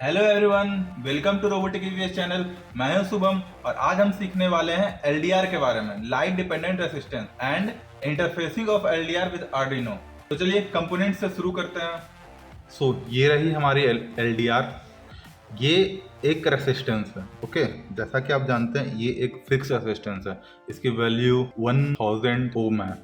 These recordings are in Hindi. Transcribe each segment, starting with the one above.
Hello everyone, welcome to robotic EVS channel. मैं हूं शुभम और आज हम सीखने वाले हैं एलडीआर के बारे में, light dependent resistance and interfacing of LDR with Arduino. तो चलिए कंपोनेंट से शुरू करते हैं। ये रही हमारी एलडीआर। ये एक रेसिस्टेंस है। ओके, जैसा कि आप जानते हैं ये एक फिक्स रेसिस्टेंस है। इसकी वैल्यू 1000 ओम है,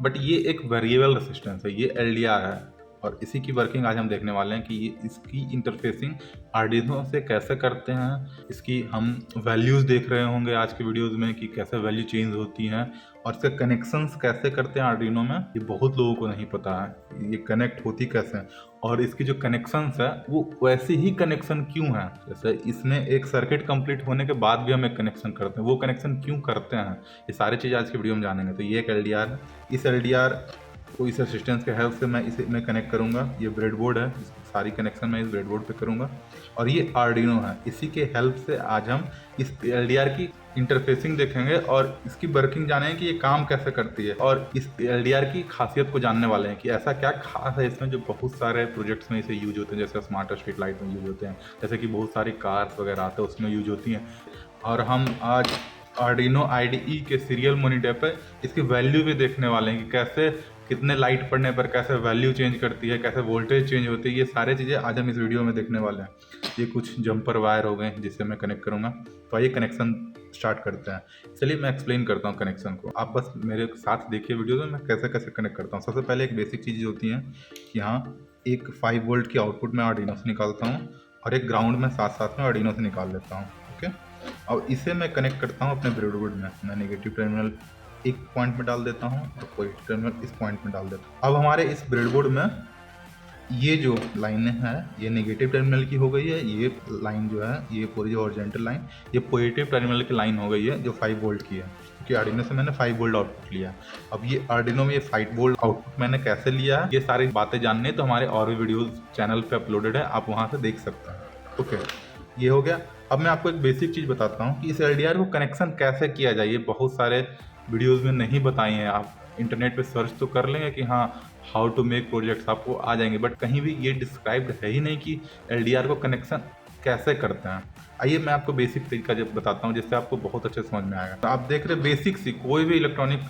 बट ये एक वेरिएबल रेसिस्टेंस है। ये एलडीआर है और इसी की वर्किंग आज हम देखने वाले हैं कि ये इसकी इंटरफेसिंग आर्डिनो से कैसे करते हैं। इसकी हम वैल्यूज़ देख रहे होंगे आज के वीडियोस में कि कैसे वैल्यू चेंज होती हैं और इसके कनेक्शंस कैसे करते हैं आर्डिनो में। ये बहुत लोगों को नहीं पता है ये कनेक्ट होती कैसे हैं और इसकी जो कनेक्शंस है वो वैसे ही कनेक्शन क्यों है। जैसे इसमें एक सर्किट कंप्लीट होने के बाद भी हम एक कनेक्शन करते हैं, वो कनेक्शन क्यों करते हैं, ये सारी चीज़ आज की वीडियो में जानेंगे। तो ये एक एलडीआर है। इस एलडीआर को इस रेसिस्टेंस के हेल्प से मैं इसे में कनेक्ट करूंगा। ये ब्रेडबोर्ड है, सारी कनेक्शन मैं इस ब्रेडबोर्ड पे करूंगा और ये आर्डिनो है। इसी के हेल्प से आज हम इस एलडीआर की इंटरफेसिंग देखेंगे और इसकी वर्किंग जानेंगे कि ये काम कैसे करती है और इस एलडीआर की खासियत को जानने वाले हैं कि ऐसा क्या खास है इसमें जो बहुत सारे प्रोजेक्ट्स में इसे यूज होते हैं। जैसे स्मार्ट स्ट्रीट लाइट में यूज होते हैं, जैसे कि बहुत सारी कार्स वगैरह आते हैं उसमें यूज होती हैं। और हम आज आर्डिनो आईडीई के सीरियल मॉनिटर पे इसकी वैल्यू भी देखने वाले हैं कि कैसे कितने लाइट पड़ने पर कैसे वैल्यू चेंज करती है, कैसे वोल्टेज चेंज होती है। ये सारे चीज़ें आज हम इस वीडियो में देखने वाले हैं। ये कुछ जंपर वायर हो गए जिससे मैं कनेक्ट करूँगा। तो आइए कनेक्शन स्टार्ट करते हैं। चलिए मैं एक्सप्लेन करता हूँ कनेक्शन को, आप बस मेरे साथ देखिए वीडियो में मैं कैसे कैसे कनेक्ट करता हूँ। सबसे पहले एक बेसिक चीज़ होती है कि हाँ, एक 5 वोल्ट की आउटपुट मैं आर्डिनो से निकालता हूँ और एक ग्राउंड में साथ साथ में आर्डिनो से निकाल लेता हूँ। ओके, और इसे मैं कनेक्ट करता हूँ अपने ब्रेडबोर्ड में। मैं नेगेटिव टर्मिनल एक पॉइंट में डाल देता हूँ और पॉजिटिव टर्मिनल इस पॉइंट में डाल देता हूँ। अब हमारे इस ब्रेडबोर्ड में ये जो लाइनें हैं ये नेगेटिव टर्मिनल की हो गई है। ये लाइन जो है ये पूरी जो हॉरिजॉन्टल लाइन ये पॉजिटिव टर्मिनल की लाइन हो गई है जो 5 वोल्ट की है, क्योंकि आर्डिनो से मैंने 5 वोल्ट आउटपुट लिया। अब ये आर्डिनो में ये 5 वोल्ट आउटपुट मैंने कैसे लिया है, ये सारी बातें जानने तो हमारे और भी वीडियोस चैनल पे अपलोडेड है, आप वहाँ से देख सकते हैं। ओके, ये हो गया। अब मैं आपको एक बेसिक चीज़ बताता हूँ कि इस एलडीआर को कनेक्शन कैसे किया जाए। ये बहुत सारे वीडियोस में नहीं बताई हैं, आप इंटरनेट पे सर्च तो कर लेंगे कि हाँ हाउ टू मेक प्रोजेक्ट्स, आपको आ जाएंगे, बट कहीं भी ये डिस्क्राइब्ड है ही नहीं कि एलडीआर को कनेक्शन कैसे करते हैं। आइए मैं आपको बेसिक तरीका जब बताता हूँ जिससे आपको बहुत अच्छे समझ में आएगा। तो आप देख रहे बेसिक सी कोई भी इलेक्ट्रॉनिक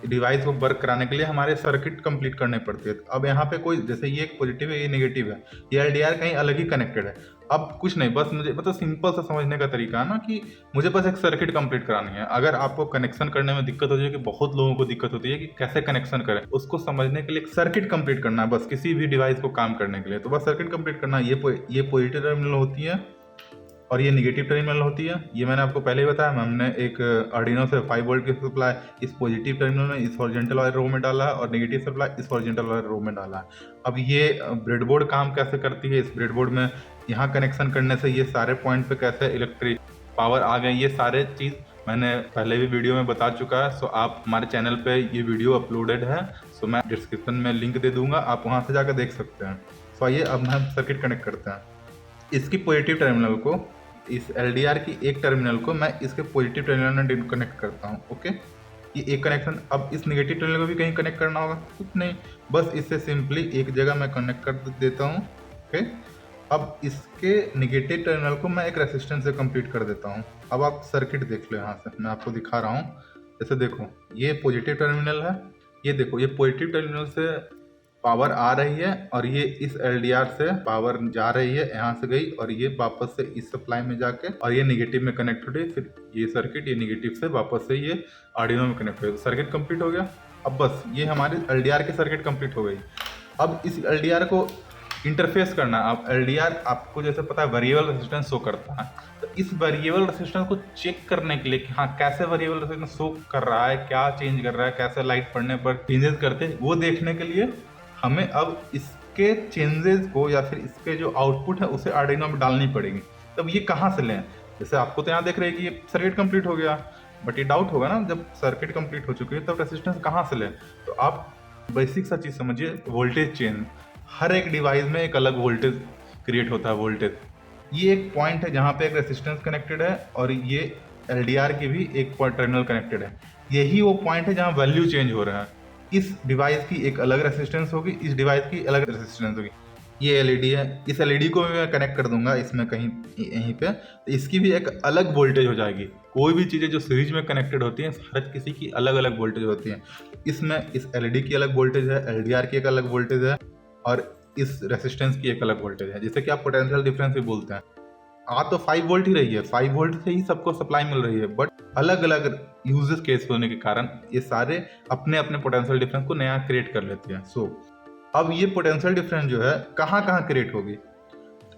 डिवाइस को वर्क कराने के लिए हमारे सर्किट कंप्लीट करने पड़ते हैं। अब यहाँ पे कोई जैसे ये एक पॉजिटिव है ये नेगेटिव है, ये एलडीआर कहीं अलग ही कनेक्टेड है। अब कुछ नहीं, बस मुझे मतलब सिंपल सा समझने का तरीका है ना कि मुझे बस एक सर्किट कंप्लीट करानी है। अगर आपको कनेक्शन करने में दिक्कत होती है कि बहुत लोगों को दिक्कत होती है कि कैसे कनेक्शन करें, उसको समझने के लिए एक सर्किट कंप्लीट करना है बस, किसी भी डिवाइस को काम करने के लिए। तो बस सर्किट कंप्लीट करना है। ये पॉजिटिव टर्मिनल होती है और ये नेगेटिव टर्मिनल होती है। ये मैंने आपको पहले ही बताया। हमने एक आर्डिनो से 5 वोल्ट की सप्लाई इस पॉजिटिव टर्मिनल में इस हॉरिजॉन्टल वाले रो में डाला है और नेगेटिव सप्लाई इस हॉरिजॉन्टल वाले रो में डाला है। अब ये ब्रेडबोर्ड काम कैसे करती है, इस ब्रेडबोर्ड में यहाँ कनेक्शन करने से ये सारे पॉइंट पे कैसे इलेक्ट्रिक पावर आ गए, ये सारे चीज़ मैंने पहले भी वीडियो में बता चुका है। सो आप हमारे चैनल पे ये वीडियो अपलोडेड है, सो मैं डिस्क्रिप्शन में लिंक दे दूंगा, आप वहाँ से जाकर देख सकते हैं। सो आइए अब हम सर्किट कनेक्ट करते हैं। इसकी पॉजिटिव टर्मिनल को, इस एलडीआर की एक टर्मिनल को मैं इसके पॉजिटिव टर्मिनल में कनेक्ट करता हूँ। ओके, ये एक कनेक्शन। अब इस नेगेटिव टर्मिनल को भी कहीं कनेक्ट करना होगा, कुछ नहीं, बस इससे सिंपली एक जगह मैं कनेक्ट कर देता हूँ। ओके, अब इसके नेगेटिव टर्मिनल को मैं एक रेसिस्टेंस से कंप्लीट कर देता हूँ। अब आप सर्किट देख लो, यहाँ से मैं आपको दिखा रहा हूँ। जैसे देखो ये पॉजिटिव टर्मिनल है, ये देखो ये पॉजिटिव टर्मिनल से पावर आ रही है और ये इस एलडीआर से पावर जा रही है, यहाँ से गई और ये वापस से इस सप्लाई में जाके और ये नेगेटिव में कनेक्ट हो गई। फिर ये सर्किट ये नेगेटिव से वापस से ये आर्डिनो में कनेक्ट हो गया, सर्किट कंप्लीट हो गया। अब बस ये हमारे एलडीआर की सर्किट कंप्लीट हो गई। अब इस एलडीआर को इंटरफेस करना। अब एलडीआर आपको जैसे पता है वेरिएबल रेजिस्टेंस शो करता है, तो इस वेरिएबल रेजिस्टेंस को चेक करने के लिए कि हाँ कैसे वेरिएबल रेजिस्टेंस शो कर रहा है, क्या चेंज कर रहा है, कैसे लाइट पड़ने पर चेंजेस करते हैं, वो देखने के लिए हमें अब इसके चेंजेस को या फिर इसके जो आउटपुट है उसे आर्डिनो में डालनी पड़ेगी। तब ये कहाँ से लें, जैसे आपको तो यहाँ देख रहे हैं कि ये सर्किट कंप्लीट हो गया, बट ये डाउट होगा ना जब सर्किट कंप्लीट हो चुकी है तब रेजिस्टेंस कहाँ से लें। तो आप बेसिक सा चीज़ समझिए, वोल्टेज चेंज। हर एक डिवाइस में एक अलग वोल्टेज क्रिएट होता है, वोल्टेज। ये एक पॉइंट है जहाँ पे एक रेजिस्टेंस कनेक्टेड है और ये एलडीआर की भी एक पॉइंट टर्मिनल कनेक्टेड है। यही वो पॉइंट है जहाँ वैल्यू चेंज हो रहा है। इस डिवाइस की एक अलग रेजिस्टेंस होगी, इस डिवाइस की अलग रेजिस्टेंस होगी। ये एलईडी है, इस एलईडी को मैं कनेक्ट कर दूंगा इसमें कहीं यहीं पे, तो इसकी भी एक अलग वोल्टेज हो जाएगी। कोई भी चीज़ें जो सीरीज में कनेक्टेड होती हैं हर किसी की अलग अलग वोल्टेज होती हैं। इसमें इस एलईडी की अलग वोल्टेज है, एलडीआर की एक अलग वोल्टेज है, और इस रेसिस्टेंस की एक अलग वोल्टेज है, जिसे कि आप पोटेंशियल डिफरेंस भी बोलते हैं। आ तो 5 वोल्ट ही रही है, 5 वोल्ट से ही सबको सप्लाई मिल रही है, बट अलग अलग यूजेस केस होने के कारण ये सारे अपने अपने पोटेंशियल डिफरेंस को नया क्रिएट कर लेते हैं। सो अब ये पोटेंशियल डिफरेंस जो है कहाँ कहाँ क्रिएट होगी,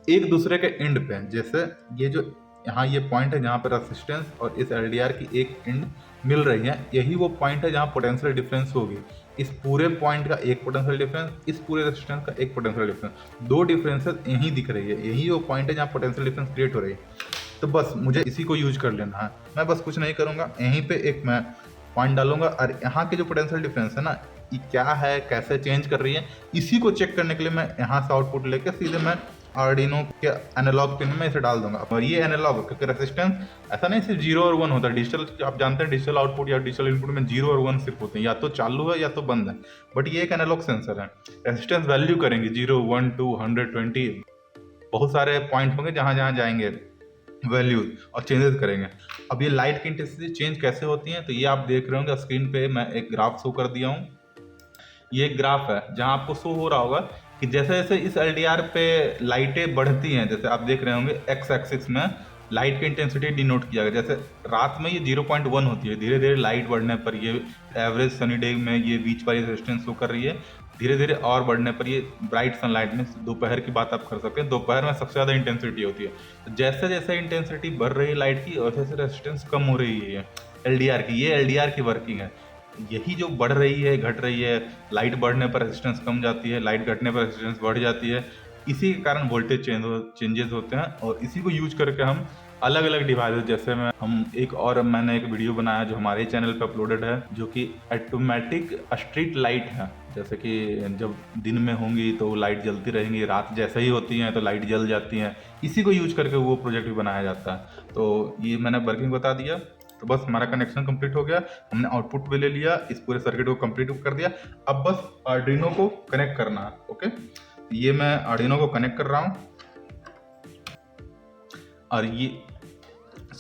एक दूसरे के एंड पे। जैसे ये जो यहाँ ये पॉइंट है जहाँ पर रेसिस्टेंस और इस एलडीआर की एक एंड मिल रही है, यही वो पॉइंट है जहाँ पोटेंशियल डिफरेंस होगी। इस पूरे पॉइंट का एक पोटेंशियल डिफरेंस, इस पूरे रेसिस्टेंस का एक पोटेंशियल डिफरेंस, दो डिफरेंसेस यहीं दिख रही है, यही वो पॉइंट है जहाँ पोटेंशियल डिफरेंस क्रिएट हो रही है। तो बस मुझे इसी को यूज कर लेना है। मैं बस कुछ नहीं करूँगा, यहीं पे एक मैं पॉइंट डालूंगा और यहाँ के जो पोटेंशियल डिफरेंस है ना, ये क्या है, कैसे चेंज कर रही है, इसी को चेक करने के लिए मैं यहाँ से आउटपुट लेके सीधे मैं आर्डिनो के एनालॉग पिन में इसे डाल दूंगा। और ये एनालॉग, क्योंकि रेसिस्टेंस ऐसा नहीं सिर्फ 0 और 1 होता है। डिजिटल आप जानते हैं, डिजिटल आउटपुट या डिजिटल इनपुट में 0 और 1 सिर्फ होते हैं, या तो चालू है या तो बंद है। बट ये एक एनालॉग सेंसर है, रेसिस्टेंस वैल्यू करेंगे 0, 1, 2, 120, बहुत सारे पॉइंट होंगे जहाँ जहाँ जाएंगे वैल्यूज और चेंजेस करेंगे। अब ये लाइट की इंटेंसिटी चेंज कैसे होती है, तो ये आप देख रहे होंगे स्क्रीन पे मैं एक ग्राफ शो कर दिया हूँ। ये एक ग्राफ है जहाँ आपको शो हो रहा होगा कि जैसे जैसे इस एलडीआर पे लाइटें बढ़ती हैं, जैसे आप देख रहे होंगे एक्स एक्सिस में लाइट की इंटेंसिटी डिनोट किया गया। जैसे रात में ये 0.1 होती है, धीरे धीरे लाइट बढ़ने पर ये एवरेज सनी डे में ये बीच वाली रेजिस्टेंस शो कर रही है, धीरे धीरे और बढ़ने पर ये ब्राइट सनलाइट में, दोपहर की बात आप कर सकते हैं, दोपहर में सबसे ज़्यादा इंटेंसिटी होती है। तो जैसे जैसे इंटेंसिटी बढ़ रही है लाइट की, वैसे वैसे रेजिस्टेंस कम हो रही है एलडीआर की। ये एलडीआर की वर्किंग है। यही जो बढ़ रही है घट रही है, लाइट बढ़ने पर रेजिस्टेंस कम जाती है, लाइट घटने पर रेजिस्टेंस बढ़ जाती है, इसी के कारण वोल्टेज चेंजेस होते हैं। और इसी को यूज करके हम अलग अलग डिवाइसेस, जैसे मैंने एक वीडियो बनाया जो हमारे चैनल पे अपलोडेड है, जो कि ऑटोमेटिक स्ट्रीट लाइट है। जैसे कि जब दिन में होंगी तो लाइट जलती रहेंगी, रात जैसे ही होती हैं तो लाइट जल जाती हैं, इसी को यूज करके वो प्रोजेक्ट भी बनाया जाता है। तो ये मैंने वर्किंग बता दिया। तो बस हमारा कनेक्शन कंप्लीट हो गया, हमने आउटपुट भी ले लिया, इस पूरे सर्किट को कंप्लीट कर दिया। अब बस आर्डिनो को कनेक्ट करना है। ओके, ये मैं आर्डिनो को कनेक्ट कर रहा हूँ और ये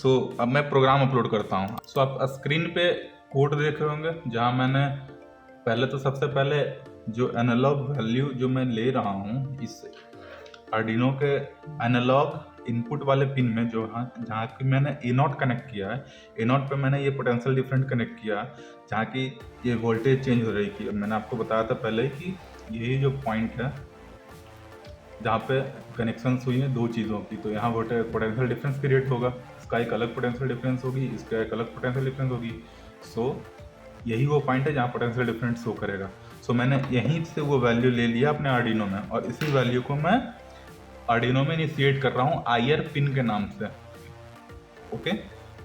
अब मैं प्रोग्राम अपलोड करता हूँ। आप स्क्रीन पे कोड देख रहे होंगे, जहाँ मैंने सबसे पहले जो एनालॉग वैल्यू जो मैं ले रहा हूँ इस आर्डिनो के एनालॉग इनपुट वाले पिन में, जहाँ की मैंने A0 कनेक्ट किया है, A0 पे मैंने ये पोटेंशियल डिफरेंट कनेक्ट किया, जहाँ की ये वोल्टेज चेंज हो रही थी। अब मैंने आपको बताया था पहले ही कि यही जो पॉइंट है जहाँ पे कनेक्शन हुई है दो चीज़ों की, तो यहाँ पोटेंशियल डिफरेंस क्रिएट होगा, इसका एक अलग पोटेंशियल डिफरेंस होगी, इसका एक अलग पोटेंशियल डिफरेंस होगी। यही वो पॉइंट है जहाँ पोटेंशियल डिफरेंस शो करेगा। मैंने यहीं से वो वैल्यू ले लिया अपने आर्डिनो में, और इसी वैल्यू को मैं आर्डिनो में इनिशिएट कर रहा हूँ IR पिन के नाम से। ओके,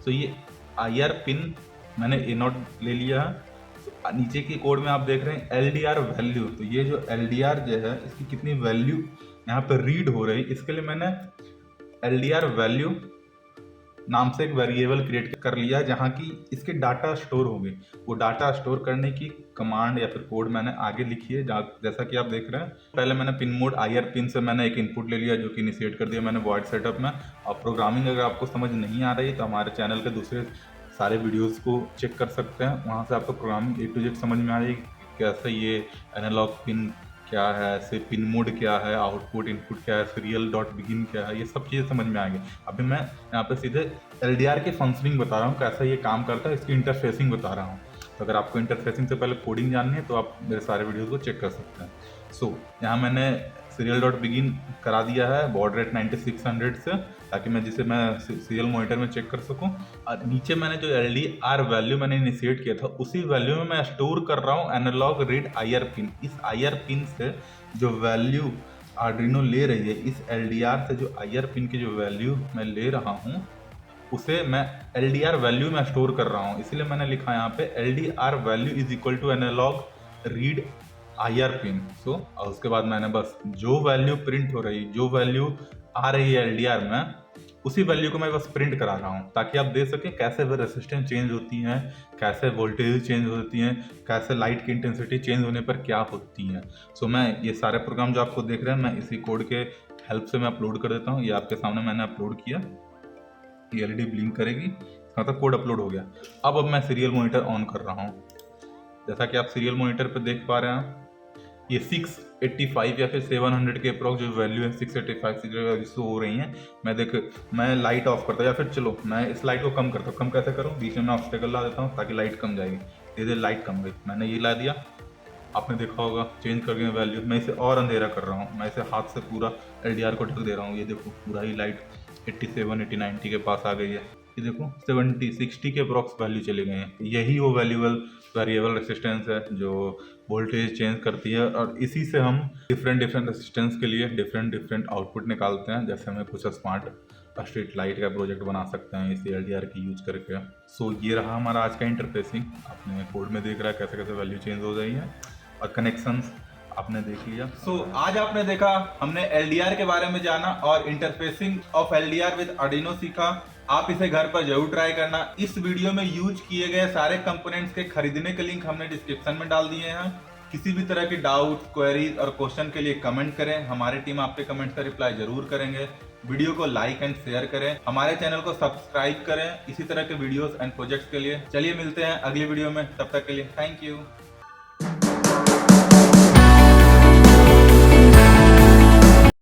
ये IR पिन मैंने A0 ले लिया है। नीचे की कोड में आप देख रहे हैं LDR वैल्यू, तो ये जो LDR जो है इसकी कितनी वैल्यू यहाँ पर रीड हो रही, इसके लिए मैंने LDR वैल्यू नाम से एक वेरिएबल क्रिएट कर लिया, जहाँ की इसके डाटा स्टोर होंगे। वो डाटा स्टोर करने की कमांड या फिर कोड मैंने आगे लिखी है, जैसा कि आप देख रहे हैं। पहले मैंने पिन मोड IR पिन से मैंने एक इनपुट ले लिया, जो कि इनिशिएट कर दिया मैंने वॉइड सेटअप में। और प्रोग्रामिंग अगर आपको समझ नहीं आ रही है तो हमारे चैनल के दूसरे सारे वीडियोज़ को चेक कर सकते हैं, वहाँ से आपको प्रोग्रामिंग A to Z समझ में आ जाएगी, कैसे ये एनालॉग पिन क्या है, से पिन मोड क्या है, आउटपुट इनपुट क्या है, सीरियल डॉट बिगिन क्या है, ये सब चीज़ें समझ में आएंगी। अभी मैं यहाँ पे सीधे LDR के फंक्शनिंग बता रहा हूँ, कैसा ये काम करता है, इसकी इंटरफेसिंग बता रहा हूँ। तो अगर आपको इंटरफेसिंग से पहले कोडिंग जाननी है तो आप मेरे सारे वीडियोज़ को चेक कर सकते हैं। यहाँ मैंने सीरियल डॉट बिगिन करा दिया है बॉड रेट 9600 से, ताकि मैं सीरियल मॉनिटर में चेक कर सकूं। और नीचे मैंने जो LDR वैल्यू मैंने इनिशिएट किया था, उसी वैल्यू में मैं स्टोर कर रहा हूँ एनालॉग रीड IR पिन। इस IR पिन से जो वैल्यू आर्डिनो ले रही है, इस LDR से जो IR पिन की जो वैल्यू मैं ले रहा हूँ, उसे मैं LDR वैल्यू में स्टोर कर रहा हूँ। इसलिए मैंने लिखा यहाँ पे LDR value is equal to analog read IR pin. और उसके बाद मैंने बस जो वैल्यू प्रिंट हो रही, जो वैल्यू आ रही है LDR में, उसी वैल्यू को मैं बस प्रिंट करा रहा हूँ ताकि आप देख सकें कैसे वो रेसिस्टेंस चेंज होती हैं, कैसे वोल्टेज चेंज होती हैं, कैसे लाइट की इंटेंसिटी चेंज होने पर क्या होती हैं। सो मैं ये सारे प्रोग्राम जो आपको देख रहे हैं मैं इसी कोड के हेल्प से मैं अपलोड कर देता हूँ। ये आपके सामने मैंने अपलोड किया, ये एलईडी ब्लिंक करेगी, मतलब कोड अपलोड हो गया। अब मैं सीरियल मॉनिटर ऑन कर रहा हूँ। जैसा कि आप सीरियल मॉनिटर पर देख पा रहे हैं, ये 685 या फिर 700 के अप्रॉक्स जो वैल्यू है 685 शो हो रही हैं। मैं लाइट ऑफ करता हूँ, या फिर चलो मैं इस लाइट को कम करता हूँ। कम कैसे करूँ, बीच में मैं ऑब्स्टेकल ला देता हूँ ताकि लाइट कम जाएगी। धीरे लाइट कम गई, मैंने ये ला दिया, आपने देखा होगा चेंज कर दिया वैल्यू। मैं इसे और अंधेरा कर रहा हूँ, मैं इसे हाथ से पूरा एलडीआर को ढक दे रहा हूँ। ये देखो पूरा ही लाइट 87, 80, 90 के पास आ गई है। ये देखो 70, 60 के अप्रॉक्स वैल्यू चले गए हैं। यही वो वेरिएबल रेसिस्टेंस है जो वोल्टेज चेंज करती है, और इसी से हम डिफरेंट रेसिस्टेंस के लिए डिफरेंट आउटपुट निकालते हैं। जैसे हमें कुछ स्मार्ट स्ट्रीट लाइट का प्रोजेक्ट बना सकते हैं इसी एलडीआर की यूज करके। सो ये रहा हमारा आज का इंटरफेसिंग। आपने कोड में देख रहा है कैसे कैसे वैल्यू चेंज हो रही है, और कनेक्शंस आपने देख लिया। आज आपने देखा, हमने एलडीआर के बारे में जाना और interfacing of LDR with Arduino सीखा। आप इसे घर पर जरूर ट्राई करना। इस वीडियो में यूज किए गए सारे कंपोनेंट्स के खरीदने के लिंक हमने डिस्क्रिप्शन में डाल दिए हैं। किसी भी तरह की डाउट, क्वेरीज और क्वेश्चन के लिए कमेंट करें, हमारी टीम आपके कमेंट्स का रिप्लाई जरूर करेंगे। वीडियो को लाइक एंड शेयर करें, हमारे चैनल को सब्सक्राइब करें इसी तरह के वीडियोस एंड प्रोजेक्ट्स के लिए। चलिए मिलते हैं अगली वीडियो में, तब तक के लिए थैंक यू।